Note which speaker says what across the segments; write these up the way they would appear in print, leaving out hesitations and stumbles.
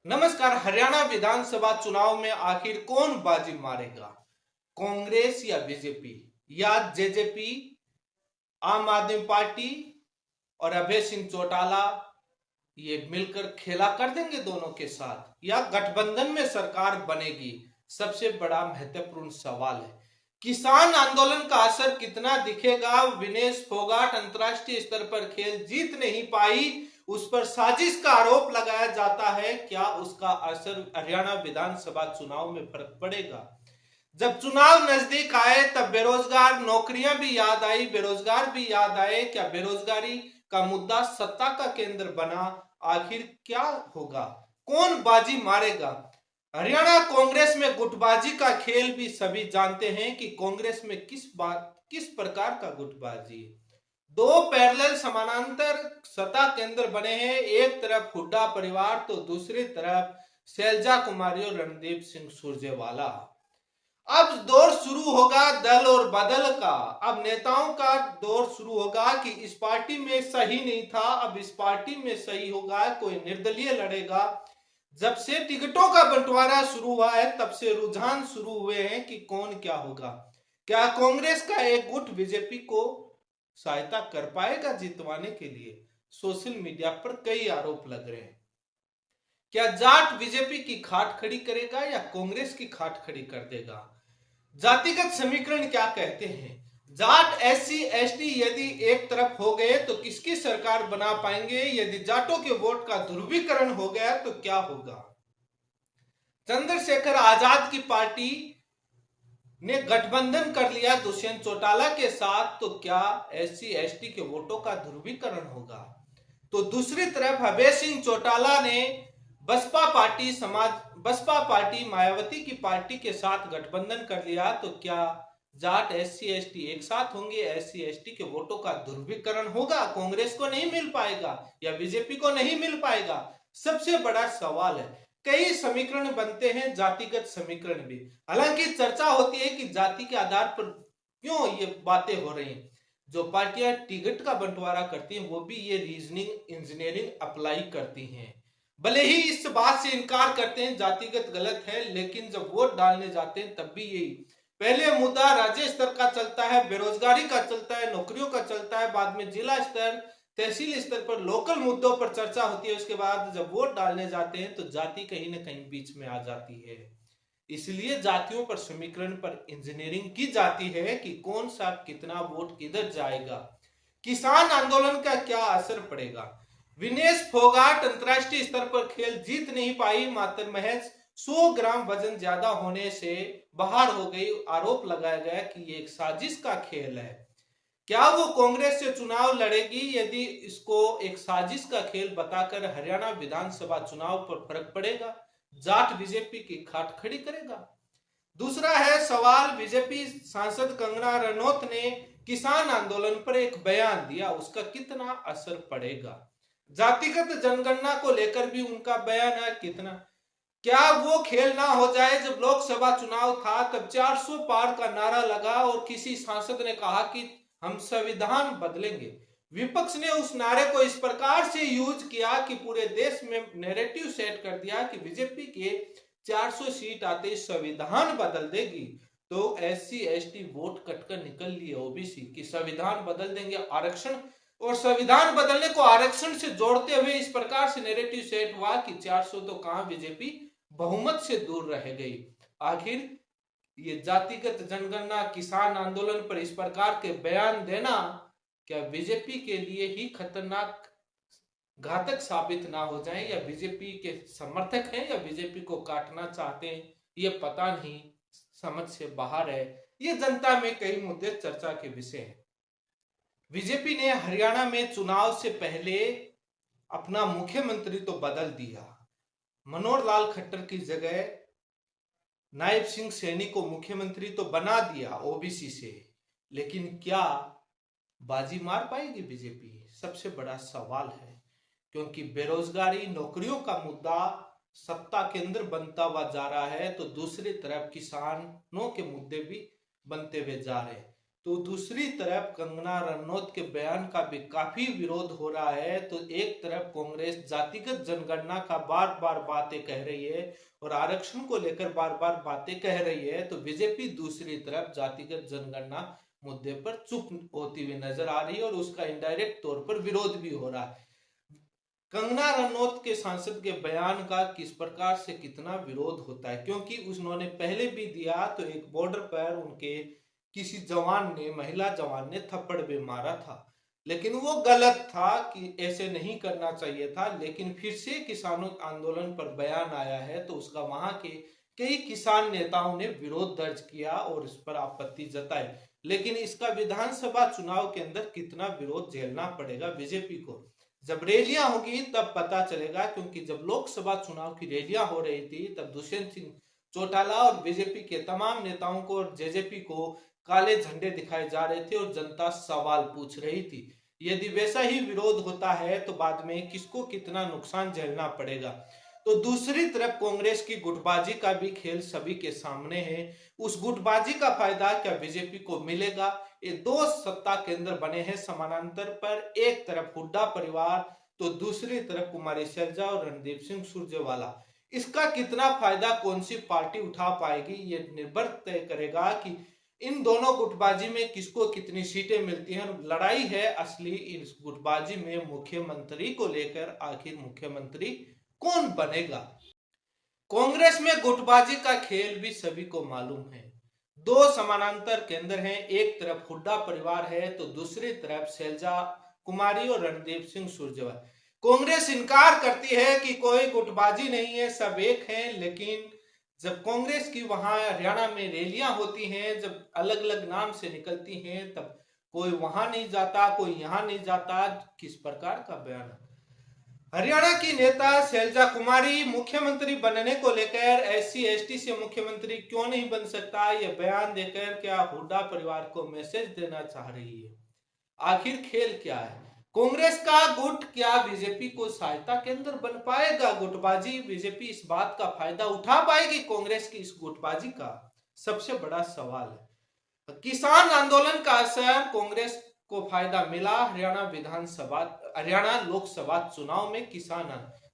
Speaker 1: नमस्कार। हरियाणा विधानसभा चुनाव में आखिर कौन बाजी मारेगा? कांग्रेस या बीजेपी या जेजेपी, आम आदमी पार्टी और अभय सिंह चौटाला ये मिलकर खेला कर देंगे दोनों के साथ, या गठबंधन में सरकार बनेगी? सबसे बड़ा महत्वपूर्ण सवाल है। किसान आंदोलन का असर कितना दिखेगा? विनेश फोगाट अंतर्राष्ट्रीय स्तर पर खेल जीत नहीं पाई, उस पर साजिश का आरोप लगाया जाता है। क्या उसका असर हरियाणा विधानसभा चुनाव में फर्क पड़ेगा? जब चुनाव नजदीक आए तब बेरोजगार नौकरियां भी याद आई, बेरोजगार भी याद आए। क्या बेरोजगारी का मुद्दा सत्ता का केंद्र बना? आखिर क्या होगा? कौन बाजी मारेगा? हरियाणा कांग्रेस में गुटबाजी का खेल भी सभी जानते हैं कि कांग्रेस में किस प्रकार का गुटबाजी है। दो पैरेलल समानांतर सत्ता केंद्र बने हैं, एक तरफ हुड्डा परिवार तो दूसरी तरफ शैलजा कुमारी और रणदीप सिंह सुरजेवाला। अब दौर शुरू होगा दल और बदल का। अब नेताओं का दौर शुरू होगा कि इस पार्टी में सही नहीं था, अब इस पार्टी में सही होगा, कोई निर्दलीय लड़ेगा। जब से टिकटों का बंटवारा शुरू हुआ है तब से रुझान शुरू हुए हैं कि कौन क्या होगा। क्या कांग्रेस का एक गुट बीजेपी को सहायता कर पाएगा जितवाने के लिए? सोशल मीडिया पर कई आरोप लग रहे हैं। क्या जाट बीजेपी की खाट खड़ी करेगा या कांग्रेस की खाट खड़ी कर देगा? जातिगत समीकरण क्या कहते हैं? जाट एससी एसटी यदि एक तरफ हो गए तो किसकी सरकार बना पाएंगे? यदि जाटों के वोट का ध्रुवीकरण हो गया तो क्या होगा? चंद्रशेखर आजाद की पार्टी ने गठबंधन कर लिया दुष्यंत चौटाला के साथ, तो क्या एससी एसटी के वोटों का ध्रुवीकरण होगा? तो दूसरी तरफ अभय सिंह चौटाला ने बसपा पार्टी मायावती की पार्टी के साथ गठबंधन कर लिया, तो क्या जाट एससी एसटी एक साथ होंगे? एससी एसटी के वोटों का ध्रुवीकरण होगा? कांग्रेस को नहीं मिल पाएगा या बीजेपी को नहीं मिल पाएगा? सबसे बड़ा सवाल है। कई समीकरण बनते हैं, जातिगत समीकरण भी। हालांकि चर्चा होती है कि जाति के आधार पर क्यों ये बातें हो रही हैं। जो पार्टियां टिकट का बंटवारा करती हैं वो भी ये रीजनिंग इंजीनियरिंग अप्लाई करती हैं। भले ही इस बात से इनकार करते हैं जातिगत गलत है, लेकिन जब वोट डालने जाते हैं तब भी यही पहले मुद्दा राज्य स्तर का चलता है, बेरोजगारी का चलता है, नौकरियों का चलता है, बाद में जिला स्तर तहसील स्तर पर लोकल मुद्दों पर चर्चा होती है। उसके बाद जब वोट डालने जाते हैं तो जाति कहीं ना कहीं बीच में आ जाती है। इसलिए जातियों पर समीकरण पर इंजीनियरिंग की जाती है कि कौन सा कितना वोट किधर जाएगा। किसान आंदोलन का क्या असर पड़ेगा? विनेश फोगाट अंतरराष्ट्रीय स्तर पर खेल जीत नहीं पाई, मात्र महज 100 ग्राम वजन ज्यादा होने से बाहर हो गई। आरोप लगाया गया कि ये एक साजिश का खेल है। क्या वो कांग्रेस से चुनाव लड़ेगी? यदि इसको एक साजिश का खेल बताकर हरियाणा विधानसभा चुनाव पर फर्क पड़ेगा? जाट बीजेपी की खाट खड़ी करेगा? दूसरा है सवाल, बीजेपी सांसद कंगना रनौत ने किसान आंदोलन पर एक बयान दिया, उसका कितना असर पड़ेगा? जातिगत जनगणना को लेकर भी उनका बयान है कितना? क्या वो खेल ना हो जाए? जब लोकसभा चुनाव था तब 400 पार का नारा लगा और किसी सांसद ने कहा कि हम संविधान बदलेंगे। विपक्ष ने उस नारे को इस प्रकार से यूज किया कि पूरे देश में नैरेटिव सेट कर दिया कि बीजेपी के 400 सीट आते ही संविधान बदल देगी। तो एससी एसटी वोट कटकर निकल लिए ओबीसी कि संविधान बदल देंगे, आरक्षण, और संविधान बदलने को आरक्षण से जोड़ते हुए इस प्रकार से नैरेटिव सेट हुआ कि 400 तो कहां, बीजेपी बहुमत से दूर रह गई। आखिर ये जातिगत जनगणना, किसान आंदोलन पर इस प्रकार के बयान देना क्या बीजेपी के लिए ही खतरनाक घातक साबित ना हो जाए? या बीजेपी के समर्थक हैं या बीजेपी को काटना चाहते हैं, ये पता नहीं, समझ से बाहर है। ये जनता में कई मुद्दे चर्चा के विषय हैं। बीजेपी ने हरियाणा में चुनाव से पहले अपना मुख्यमंत्री तो बदल दिया। मनोहर लाल खट्टर की जगह नायब सिंह सैनी को मुख्यमंत्री तो बना दिया ओबीसी से, लेकिन क्या बाजी मार पाएगी बीजेपी? सबसे बड़ा सवाल है। क्योंकि बेरोजगारी, नौकरियों का मुद्दा सत्ता केंद्र बनता हुआ जा रहा है, तो दूसरी तरफ किसानों के मुद्दे भी बनते हुए जा रहे हैं। तो दूसरी तरफ कंगना रनौत के बयान का भी काफी विरोध हो रहा है। तो एक तरफ कांग्रेस जातिगत जनगणना का बार बार बातें कह रही है और आरक्षण को लेकर बार बार बातें कह रही है, तो बीजेपी दूसरी तरफ जातिगत जनगणना मुद्दे पर चुप होती हुई नजर आ रही है और उसका इनडायरेक्ट तौर पर विरोध भी हो रहा है। कंगना रनौत के सांसद के बयान का किस प्रकार से कितना विरोध होता है, क्योंकि उन्होंने पहले भी दिया तो एक बॉर्डर पर उनके किसी जवान ने, महिला जवान ने थप्पड़ भी मारा था, लेकिन वो गलत था कि ऐसे नहीं करना चाहिए था। लेकिन फिर से किसानों आंदोलन पर बयान आया है तो उसका वहां के कई किसान नेताओं ने विरोध दर्ज किया और इस पर आपत्ति जताई। लेकिन इसका विधानसभा चुनाव के अंदर कितना विरोध झेलना पड़ेगा बीजेपी को, जब रैलियां होगी तब पता चलेगा। क्योंकि जब लोकसभा चुनाव की रैलियां हो रही थी तब दुष्यंत सिंह चौटाला और बीजेपी के तमाम नेताओं को और जेजेपी को काले झंडे दिखाए जा रहे थे और जनता सवाल पूछ रही थी। यदि वैसा ही विरोध होता है तो बाद में किसको कितना नुकसान झेलना पड़ेगा। तो दूसरी तरफ कांग्रेस की गुटबाजी का भी खेल सभी के सामने है। उस गुटबाजी का फायदा क्या बीजेपी को मिलेगा? ये दो सत्ता केंद्र बने हैं समानांतर पर, एक तरफ हुड्डा परिवार तो दूसरी तरफ कुमारी शैलजा और रणदीप सिंह सुरजेवाला। इसका कितना फायदा कौन सी पार्टी उठा पाएगी, ये निर्भर तय करेगा कि इन दोनों गुटबाजी में किसको कितनी सीटें मिलती हैं। लड़ाई है असली इस गुटबाजी में मुख्यमंत्री को लेकर, आखिर मुख्यमंत्री कौन बनेगा। कांग्रेस में गुटबाजी का खेल भी सभी को मालूम है। दो समानांतर केंद्र हैं, एक तरफ हुड्डा परिवार है तो दूसरी तरफ शैलजा कुमारी और रणदीप सिंह सुरजेवाला। कांग्रेस इनकार करती है कि कोई गुटबाजी नहीं है, सब एक हैं। लेकिन जब कांग्रेस की वहां हरियाणा में रैलियां होती हैं, जब अलग अलग नाम से निकलती हैं, तब कोई वहां नहीं जाता, कोई यहां नहीं जाता। किस प्रकार का बयान है। हरियाणा की नेता शैलजा कुमारी मुख्यमंत्री बनने को लेकर एससी एसटी से मुख्यमंत्री क्यों नहीं बन सकता, यह बयान देकर क्या हुड्डा परिवार को मैसेज देना चाह रही है? आखिर खेल क्या है? कांग्रेस का गुट क्या बीजेपी को सहायता केंद्र बन पाएगा? गुटबाजी बीजेपी इस बात का फायदा उठा पाएगी कांग्रेस की इस गुटबाजी का? सबसे बड़ा सवाल है। किसान आंदोलन का असर कांग्रेस को फायदा मिला हरियाणा लोकसभा चुनाव में। किसान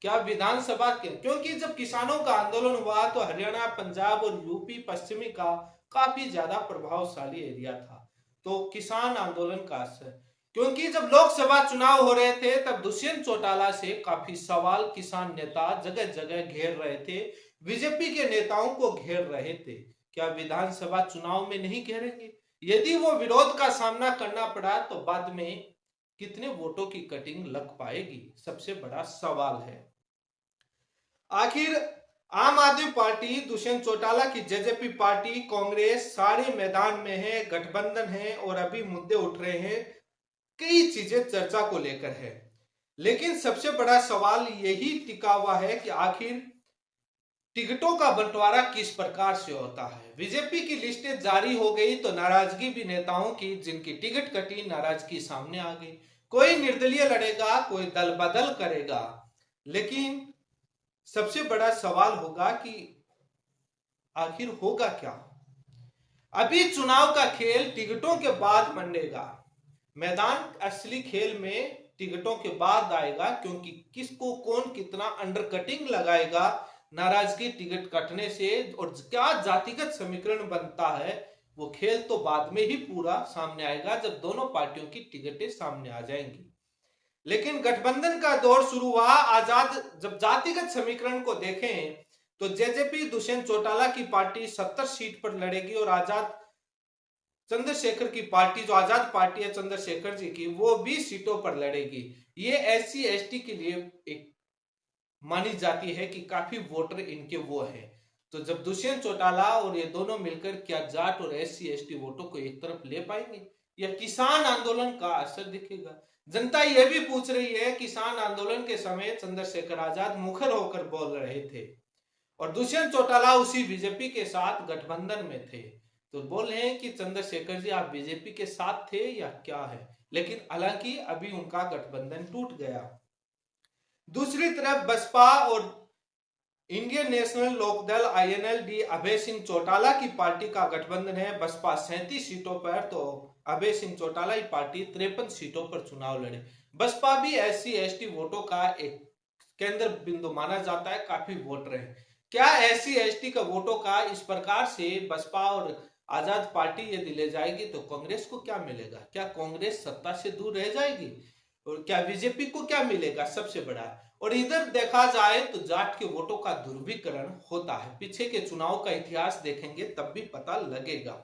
Speaker 1: क्या विधानसभा के, क्योंकि जब किसानों का आंदोलन हुआ तो हरियाणा, पंजाब और यूपी पश्चिमी का काफी ज्यादा प्रभावशाली एरिया था। तो किसान आंदोलन का असर, क्योंकि जब लोकसभा चुनाव हो रहे थे तब दुष्यंत चौटाला से काफी सवाल किसान नेता जगह जगह घेर रहे थे, बीजेपी के नेताओं को घेर रहे थे। क्या विधानसभा चुनाव में नहीं घेरेंगे? यदि वो विरोध का सामना करना पड़ा तो बाद में कितने वोटों की कटिंग लग पाएगी, सबसे बड़ा सवाल है। आखिर आम आदमी पार्टी, दुष्यंत चौटाला की जेजेपी पार्टी, कांग्रेस सारे मैदान में है, गठबंधन है और अभी मुद्दे उठ रहे हैं, कई चीजें चर्चा को लेकर है। लेकिन सबसे बड़ा सवाल यही टिका हुआ है कि आखिर टिकटों का बंटवारा किस प्रकार से होता है। बीजेपी की लिस्टें जारी हो गई तो नाराजगी भी नेताओं की, जिनकी टिकट कटी, नाराजगी सामने आ गई। कोई निर्दलीय लड़ेगा, कोई दल बदल करेगा। लेकिन सबसे बड़ा सवाल होगा कि आखिर होगा क्या। अभी चुनाव का खेल टिकटों के बाद मंडेगा, मैदान असली खेल में टिकटों के बाद आएगा, क्योंकि किसको कौन कितना अंडरकटिंग लगाएगा नाराजगी टिकट कटने से, और क्या जातिगत समीकरण बनता है, वो खेल तो बाद में ही पूरा सामने आएगा जब दोनों पार्टियों की टिकटें सामने आ जाएंगी। लेकिन गठबंधन का दौर शुरू हुआ, आजाद जब जातिगत समीकरण को देखें तो जेजेपी दुष्यंत चौटाला की पार्टी 70 सीट पर लड़ेगी और आजाद चंद्रशेखर की पार्टी, जो आजाद पार्टी है चंद्रशेखर जी की, वो 20 सीटों पर लड़ेगी। ये एससी एसटी के लिए एक मानी जाती है कि काफी वोटर इनके वो है। तो जब दुष्यंत चौटाला और ये दोनों मिलकर क्या जाट और एससी एसटी वोटों को एक तरफ ले पाएंगे, या किसान आंदोलन का असर दिखेगा? जनता यह भी पूछ रही है, किसान आंदोलन के समय चंद्रशेखर आजाद मुखर होकर बोल रहे थे और दुष्यंत चौटाला उसी बीजेपी के साथ गठबंधन में थे, तो बोल रहे हैं कि चंद्रशेखर जी आप बीजेपी के साथ थे या क्या है। लेकिन हालांकि अभी उनका गठबंधन टूट गया। दूसरी तरफ बसपा और Indian national Lokdal INLD Abhay Singh Chautala की पार्टी का गठबंधन है। बसपा 37 सीटों पर तो अभय सिंह चौटाला की पार्टी 53 सीटों पर चुनाव लड़े। बसपा भी SC/ST वोटों का एक केंद्र बिंदु माना जाता है, काफी वोटर हैं। क्या SC/ST का वोटों का इस प्रकार से बसपा और आजाद पार्टी यदि ले जाएगी तो कांग्रेस को क्या मिलेगा? क्या कांग्रेस सत्ता से दूर रह जाएगी? और क्या बीजेपी को क्या मिलेगा? सबसे बड़ा। और इधर देखा जाए तो जाट के वोटों का ध्रुवीकरण होता है। पीछे के चुनाव का इतिहास देखेंगे तब भी पता लगेगा।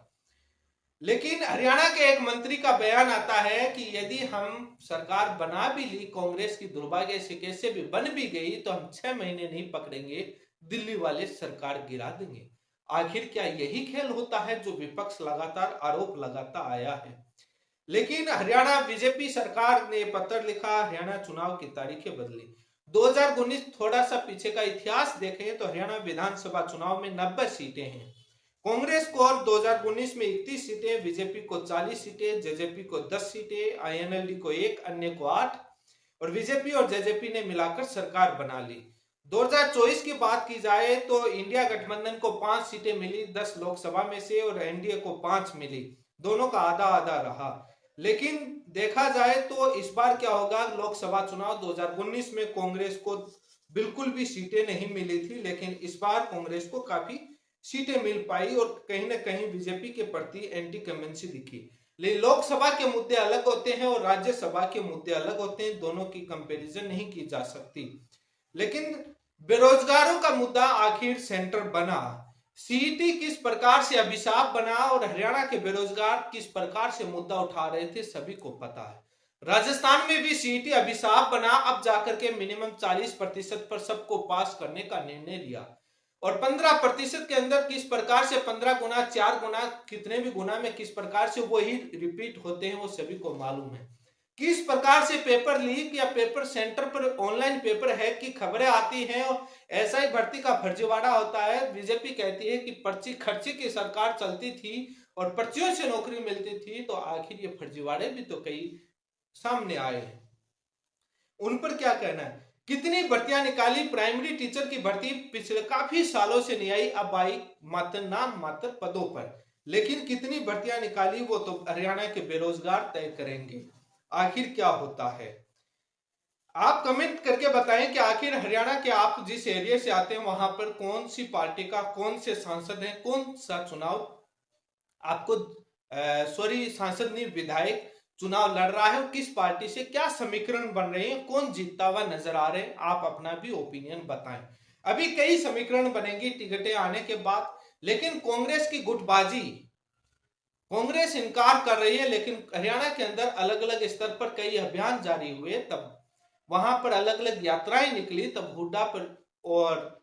Speaker 1: लेकिन हरियाणा के एक मंत्री का बयान आता है कि यदि हम सरकार बना भी ली, कांग्रेस की दुर्भाग्य से कैसे भी बन भी गई, तो हम 6 महीने नहीं पकड़ेंगे, दिल्ली वाले सरकार गिरा देंगे। आखिर क्या यही खेल होता है जो विपक्ष लगातार आरोप लगाता आया है? लेकिन हरियाणा बीजेपी सरकार ने पत्र लिखा, हरियाणा चुनाव की तारीखें बदली। 2019 थोड़ा सा पीछे का इतिहास देखें तो हरियाणा विधानसभा चुनाव में 90 सीटें हैं। कांग्रेस को 2019 में 31 सीटें, बीजेपी को 40 सीटें, जेजेपी को 10 सीटें, INLD को 1, अन्य को 8 और बीजेपी और जेजेपी ने मिलाकर सरकार बना ली। 2024 की बात की जाए तो इंडिया गठबंधन को 5 सीटें मिली 10 लोकसभा में से और NDA को 5 मिली, दोनों का आधा आधा रहा। लेकिन देखा जाए तो इस बार क्या होगा, लोकसभा चुनाव 2019 में कांग्रेस को बिल्कुल भी सीटें नहीं मिली थी, लेकिन इस बार कांग्रेस को काफी सीटें मिल पाई और कहीं ना कहीं बीजेपी के प्रति एंटी कमेंसी दिखी। लेकिन लोकसभा के मुद्दे अलग होते हैं और राज्यसभा के मुद्दे अलग होते हैं, दोनों की कंपैरिजन नहीं की जा सकती। लेकिन बेरोजगारों का मुद्दा आखिर सेंटर बना, CET किस प्रकार से अभिशाप बना और हरियाणा के बेरोजगार किस प्रकार से मुद्दा उठा रहे थे सभी को पता है। राजस्थान में भी CET अभिशाप बना, अब जाकर के मिनिमम 40% पर सबको पास करने का निर्णय लिया और 15% के अंदर किस प्रकार से 15 गुना 4 गुना कितने भी गुना में किस प्रकार से वो ही रिपीट होते हैं वो सभी को मालूम है। किस प्रकार से पेपर लीक या पेपर सेंटर पर ऑनलाइन पेपर हैक की खबरें आती हैं और ऐसा ही भर्ती का फर्जीवाड़ा होता है। बीजेपी कहती है कि पर्ची खर्ची की सरकार चलती थी और पर्चियों से नौकरी मिलती थी, तो आखिर ये फर्जीवाड़े भी तो कई सामने आए हैं, उन पर क्या कहना है? कितनी भर्तियां निकाली, प्राइमरी टीचर की भर्ती पिछले काफी सालों से नहीं आई, अब आई मात्र नाम मात्र पदों पर। लेकिन कितनी भर्तियां निकाली वो तो हरियाणा के बेरोजगार तय करेंगे। आखिर क्या होता है, आप कमेंट करके बताएं कि आखिर हरियाणा के आप जिस एरिया से आते हैं वहां पर कौन सी पार्टी का कौन से सांसद है, कौन सा चुनाव आपको सांसद नहीं विधायक चुनाव लड़ रहा है, किस पार्टी से क्या समीकरण बन रहे हैं, कौन जीतता हुआ नजर आ रहे हैं, आप अपना भी ओपिनियन बताएं। अभी कई समीकरण बनेंगी टिकटें आने के बाद, लेकिन कांग्रेस की गुटबाजी, कांग्रेस इनकार कर रही है। लेकिन हरियाणा के अंदर अलग अलग स्तर पर कई अभियान जारी हुए, तब वहां पर अलग अलग यात्राएं निकली, तब हुड्डा पर और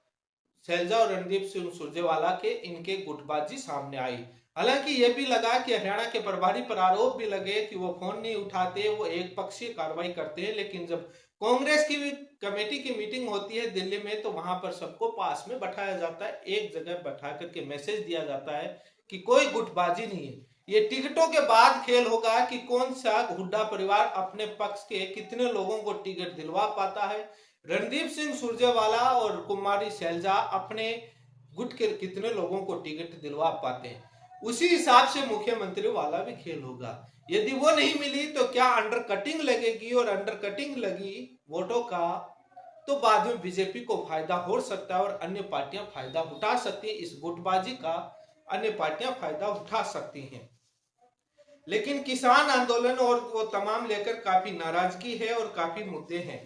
Speaker 1: शैलजा और रणदीप सिंह सुरजेवाला के इनके गुटबाजी सामने आई। हालांकि यह भी लगा कि हरियाणा के प्रभारी पर आरोप भी लगे कि वो फोन नहीं उठाते, वो एक पक्षीय कार्रवाई करते हैं। लेकिन जब कांग्रेस की कमेटी की मीटिंग होती है दिल्ली में, तो वहां पर सबको पास में बैठाया जाता है, एक जगह बैठा करके मैसेज दिया जाता है कि कोई गुटबाजी नहीं है। ये टिकटों के बाद खेल होगा कि कौन सा हुड्डा परिवार अपने पक्ष के कितने लोगों को टिकट दिलवा पाता है, रणदीप सिंह सुरजेवाला और कुमारी शैलजा अपने गुट के कितने लोगों को टिकट दिलवा पाते हैं। उसी हिसाब से मुख्यमंत्री वाला भी खेल होगा। यदि वो नहीं मिली तो क्या अंडर कटिंग लगेगी, और अंडर कटिंग लगी वोटों का तो बाद में बीजेपी को फायदा हो सकता है और अन्य पार्टियां फायदा उठा सकती हैं। इस गुटबाजी का अन्य पार्टियां फायदा उठा सकती हैं। लेकिन किसान आंदोलन और वो तमाम लेकर काफी नाराजगी है और काफी मुद्दे हैं।